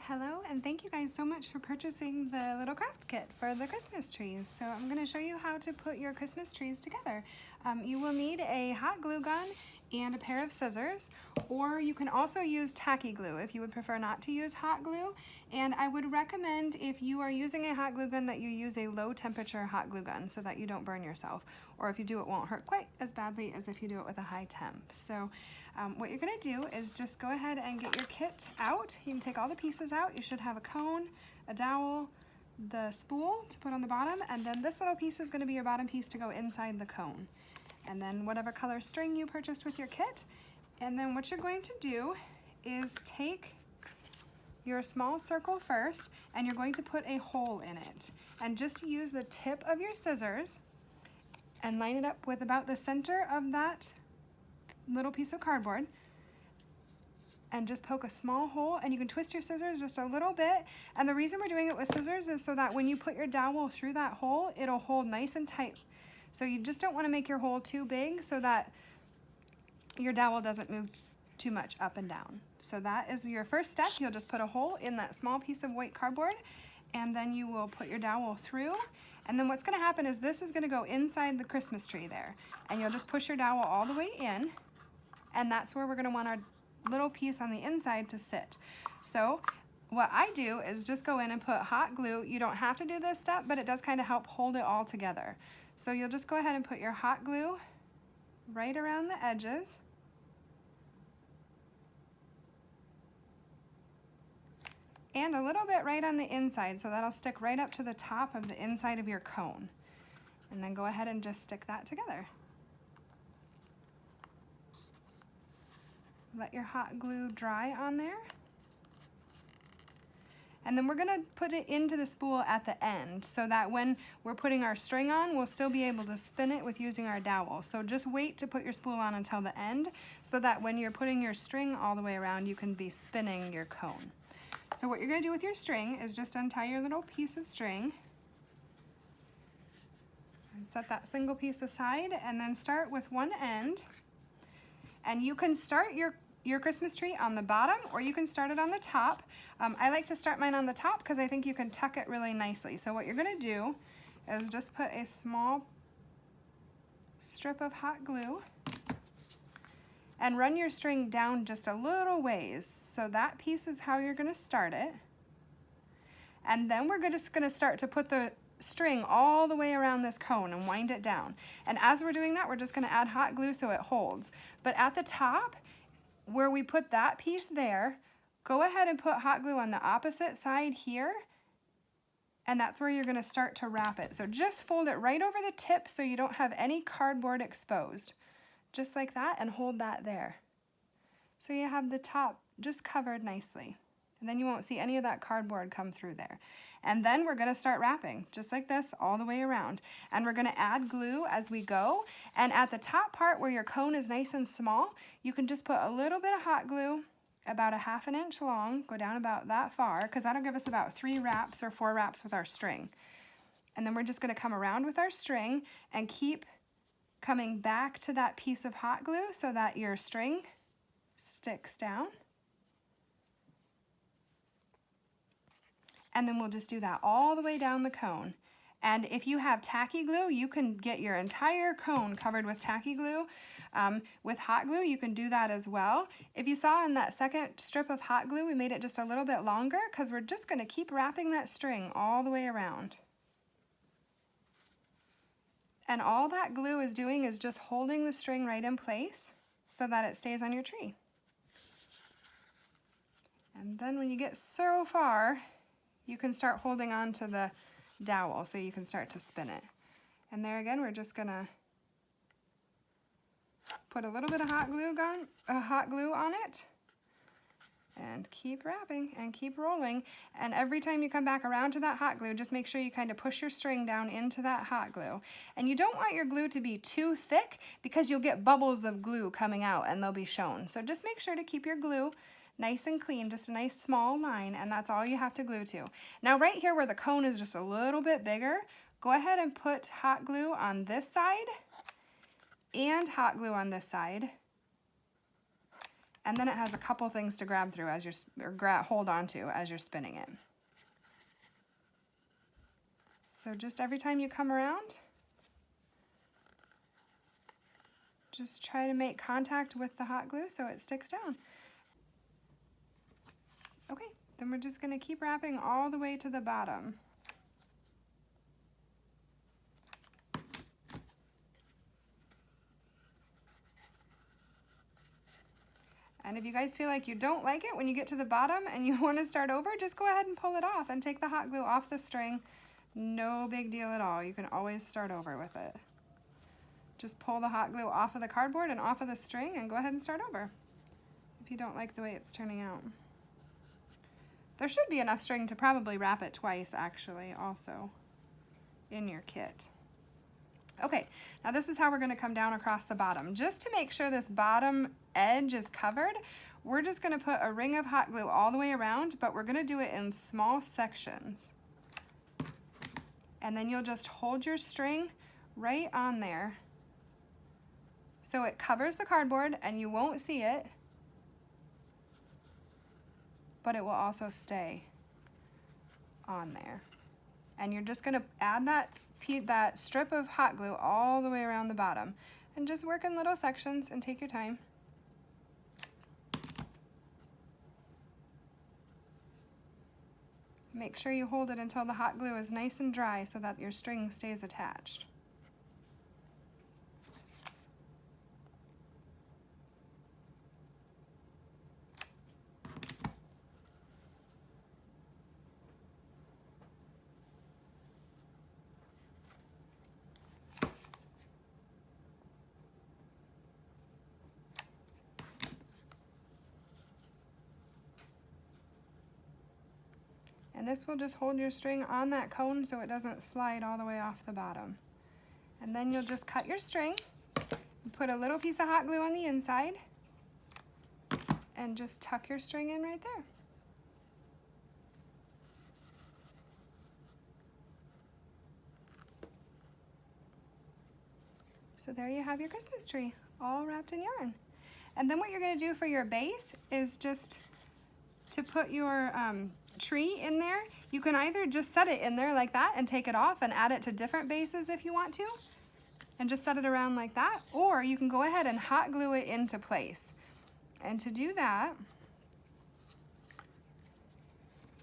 Hello, and thank you guys so much for purchasing the little craft kit for the Christmas trees. So I'm going to show you how to put your Christmas trees together. You will need a hot glue gun and a pair of scissors, or you can also use tacky glue if you would prefer not to use hot glue. And I would recommend, if you are using a hot glue gun, that you use a low temperature hot glue gun so that you don't burn yourself. Or if you do, it won't hurt quite as badly as if you do it with a high temp. So what you're gonna do is just go ahead and get your kit out. You can take all the pieces out. You should have a cone, a dowel, the spool to put on the bottom, and then this little piece is gonna be your bottom piece to go inside the cone. And then whatever color string you purchased with your kit. And then what you're going to do is take your small circle first, and you're going to put a hole in it. And just use the tip of your scissors and line it up with about the center of that little piece of cardboard. And just poke a small hole, and you can twist your scissors just a little bit. And the reason we're doing it with scissors is so that when you put your dowel through that hole, it'll hold nice and tight. So you just don't want to make your hole too big so that your dowel doesn't move too much up and down. So that is your first step. You'll just put a hole in that small piece of white cardboard, and then you will put your dowel through. And then what's going to happen is this is going to go inside the Christmas tree there. And you'll just push your dowel all the way in, and that's where we're going to want our little piece on the inside to sit. So what I do is just go in and put hot glue. You don't have to do this step, but it does kind of help hold it all together. So you'll just go ahead and put your hot glue right around the edges. And a little bit right on the inside, so that'll stick right up to the top of the inside of your cone. And then go ahead and just stick that together. Let your hot glue dry on there. And then we're gonna put it into the spool at the end so that when we're putting our string on, we'll still be able to spin it with using our dowel. So just wait to put your spool on until the end so that when you're putting your string all the way around, you can be spinning your cone. So what you're gonna do with your string is just untie your little piece of string and set that single piece aside, and then start with one end. And you can start your Christmas tree on the bottom, or you can start it on the top. I like to start mine on the top because I think you can tuck it really nicely. So what you're gonna do is just put a small strip of hot glue and run your string down just a little ways. So that piece is how you're gonna start it. And then we're just gonna start to put the string all the way around this cone and wind it down. And as we're doing that, we're just gonna add hot glue so it holds. But at the top, where we put that piece there, go ahead and put hot glue on the opposite side here, and that's where you're gonna start to wrap it. So just fold it right over the tip so you don't have any cardboard exposed. Just like that, and hold that there. So you have the top just covered nicely. And then you won't see any of that cardboard come through there. And then we're gonna start wrapping, just like this, all the way around. And we're gonna add glue as we go. And at the top part where your cone is nice and small, you can just put a little bit of hot glue, about a ½ inch long, go down about that far, because that'll give us about 3 wraps or 4 wraps with our string. And then we're just gonna come around with our string and keep coming back to that piece of hot glue so that your string sticks down. And then we'll just do that all the way down the cone. And if you have tacky glue, you can get your entire cone covered with tacky glue. With hot glue, you can do that as well. If you saw in that second strip of hot glue, we made it just a little bit longer because we're just gonna keep wrapping that string all the way around. And all that glue is doing is just holding the string right in place so that it stays on your tree. And then when you get so far, you can start holding on to the dowel so you can start to spin it. And there again, we're just gonna put a little bit of hot glue on it, and keep wrapping and keep rolling. And every time you come back around to that hot glue, just make sure you kind of push your string down into that hot glue. And you don't want your glue to be too thick because you'll get bubbles of glue coming out and they'll be shown. So just make sure to keep your glue nice and clean, just a nice small line, and that's all you have to glue to. Now right here where the cone is just a little bit bigger, go ahead and put hot glue on this side and hot glue on this side. And then it has a couple things to grab through as you're, hold on to as you're spinning it. So just every time you come around, just try to make contact with the hot glue so it sticks down. Okay, then we're just gonna keep wrapping all the way to the bottom. And if you guys feel like you don't like it when you get to the bottom and you want to start over, just go ahead and pull it off and take the hot glue off the string. No big deal at all. You can always start over with it. Just pull the hot glue off of the cardboard and off of the string and go ahead and start over if you don't like the way it's turning out. There should be enough string to probably wrap it twice actually also in your kit. Okay, now this is how we're going to come down across the bottom. Just to make sure this bottom edge is covered, we're just going to put a ring of hot glue all the way around, but we're going to do it in small sections. And then you'll just hold your string right on there so it covers the cardboard and you won't see it, but it will also stay on there. And you're just going to add that strip of hot glue all the way around the bottom and just work in little sections and take your time. Make sure you hold it until the hot glue is nice and dry so that your string stays attached. And this will just hold your string on that cone so it doesn't slide all the way off the bottom. And then you'll just cut your string, put a little piece of hot glue on the inside, and just tuck your string in right there. So there you have your Christmas tree, all wrapped in yarn. And then what you're gonna do for your base is just to put your tree in there. You can either just set it in there like that and take it off and add it to different bases if you want to, and just set it around like that, or you can go ahead and hot glue it into place. And to do that,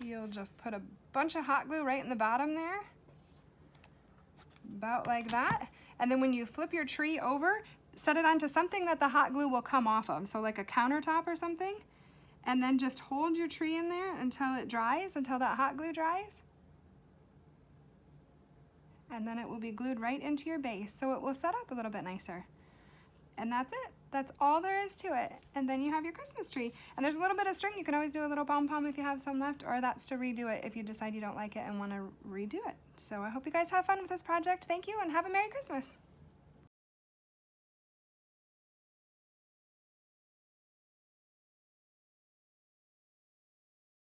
you'll just put a bunch of hot glue right in the bottom there, about like that. And then when you flip your tree over, set it onto something that the hot glue will come off of, so like a countertop or something. And then just hold your tree in there until it dries, until that hot glue dries. And then it will be glued right into your base, so it will set up a little bit nicer. And that's it. That's all there is to it. And then you have your Christmas tree. And there's a little bit of string. You can always do a little pom-pom if you have some left, or that's to redo it if you decide you don't like it and want to redo it. So I hope you guys have fun with this project. Thank you, and have a Merry Christmas.